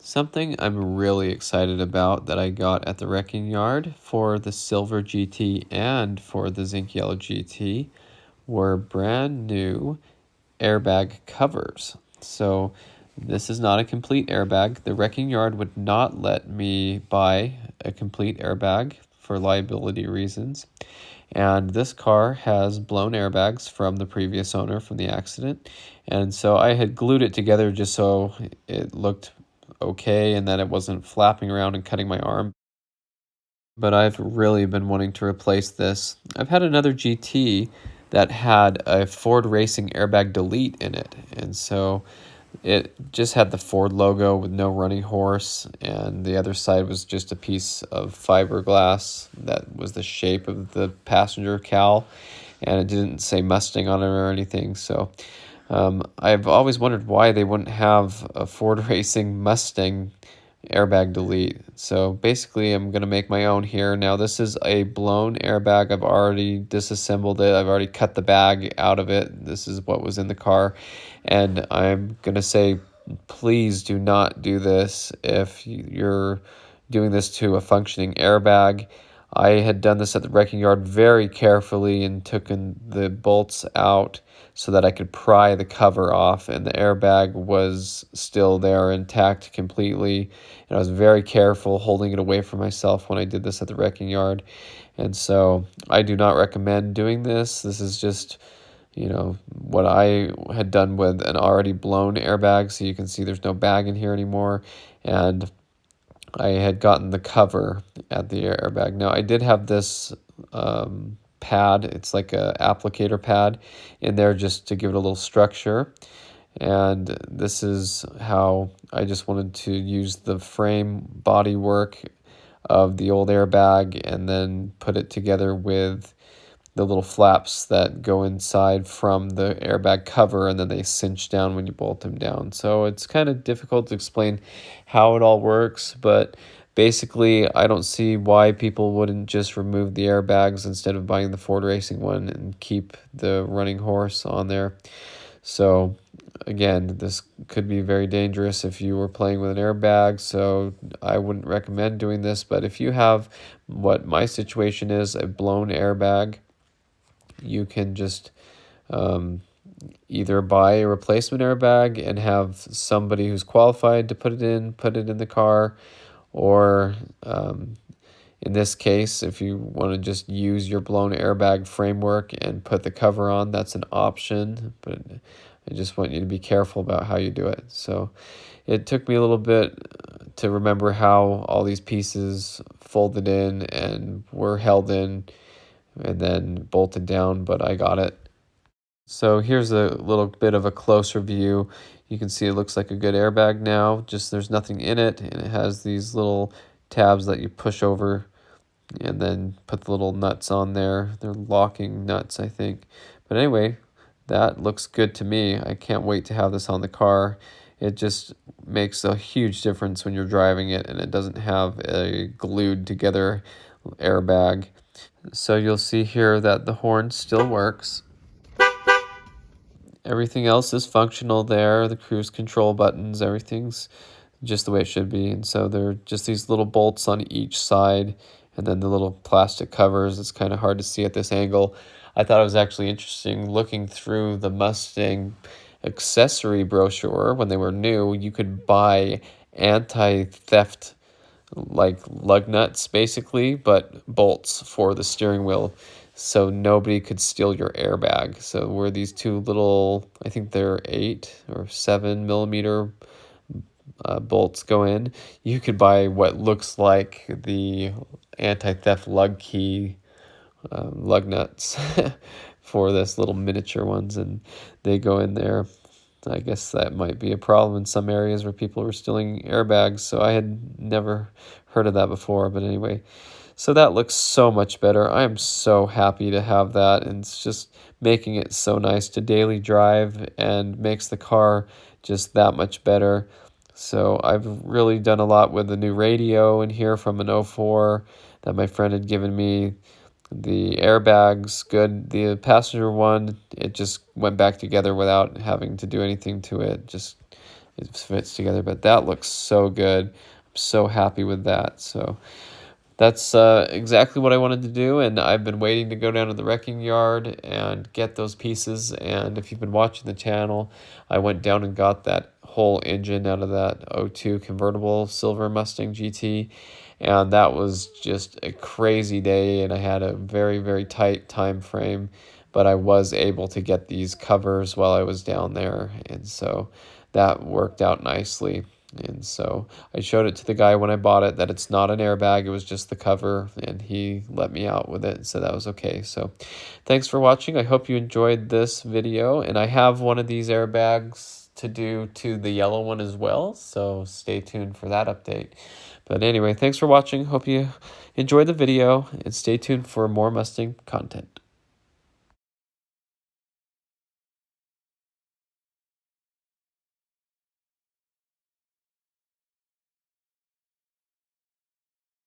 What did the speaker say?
Something I'm really excited about that I got at the wrecking yard for the Silver GT and for the Zinc Yellow GT were brand new airbag covers. So this is not a complete airbag. The wrecking yard would not let me buy a complete airbag for liability reasons. And this car has blown airbags from the previous owner from the accident. And so I had glued it together just so it looked okay and that it wasn't flapping around and cutting my arm. But I've really been wanting to replace this. I've had another GT that had a Ford Racing airbag delete in it. And so it just had the Ford logo with no running horse, and the other side was just a piece of fiberglass that was the shape of the passenger cowl, and it didn't say Mustang on it or anything. So I've always wondered why they wouldn't have a Ford Racing Mustang airbag delete. So basically, I'm going to make my own here. Now, this is a blown airbag. I've already disassembled it. I've already cut the bag out of it. This is what was in the car. And I'm going to say, please do not do this if you're doing this to a functioning airbag. I had done this at the wrecking yard very carefully and taken the bolts out so that I could pry the cover off, and the airbag was still there intact completely. And I was very careful holding it away from myself when I did this at the wrecking yard. And so I do not recommend doing this. This is just, what I had done with an already blown airbag. So you can see there's no bag in here anymore. And I had gotten the cover at the airbag. Now, I did have this pad. It's like a applicator pad in there just to give it a little structure. And this is how I just wanted to use the frame body work of the old airbag and then put it together with the little flaps that go inside from the airbag cover, and then they cinch down when you bolt them down. So it's kind of difficult to explain how it all works, but basically I don't see why people wouldn't just remove the airbags instead of buying the Ford Racing one and keep the running horse on there. So again, this could be very dangerous if you were playing with an airbag, so I wouldn't recommend doing this. But if you have what my situation is, a blown airbag, you can just either buy a replacement airbag and have somebody who's qualified to put it in the car, or in this case, if you want to just use your blown airbag framework and put the cover on, that's an option, but I just want you to be careful about how you do it. So it took me a little bit to remember how all these pieces folded in and were held in and then bolted down, but I got it. So here's a little bit of a closer view. You can see it looks like a good airbag now, just there's nothing in it, and it has these little tabs that you push over and then put the little nuts on there. They're locking nuts, I think. But anyway, that looks good to me. I can't wait to have this on the car. It just makes a huge difference when you're driving it, and it doesn't have a glued together airbag. So you'll see here that the horn still works. Everything else is functional there. The cruise control buttons, everything's just the way it should be. And so there are just these little bolts on each side, and then the little plastic covers. It's kind of hard to see at this angle. I thought it was actually interesting looking through the Mustang accessory brochure when they were new. You could buy anti-theft like lug nuts basically, but bolts for the steering wheel so nobody could steal your airbag. So where these two little, I think they're 8 or 7 millimeter bolts go in, you could buy what looks like the anti-theft lug key lug nuts for this little miniature ones, and they go in there. I guess that might be a problem in some areas where people were stealing airbags, so I had never heard of that before, but anyway. So that looks so much better. I am so happy to have that, and it's just making it so nice to daily drive and makes the car just that much better. So I've really done a lot with the new radio in here from an '04 that my friend had given me. The airbags, good. The passenger one, it just went back together without having to do anything to it. Just it fits together. But that looks so good. I'm so happy with that. So that's exactly what I wanted to do, and I've been waiting to go down to the wrecking yard and get those pieces. And if you've been watching the channel, I went down and got that whole engine out of that '02 convertible silver Mustang GT, and that was just a crazy day, and I had a very, very tight time frame, but I was able to get these covers while I was down there, and so that worked out nicely. And so I showed it to the guy when I bought it that it's not an airbag, it was just the cover, and he let me out with it, so that was okay. So thanks for watching. I hope you enjoyed this video, and I have one of these airbags to do to the yellow one as well, so stay tuned for that update. But anyway, thanks for watching. Hope you enjoyed the video, and stay tuned for more Mustang content.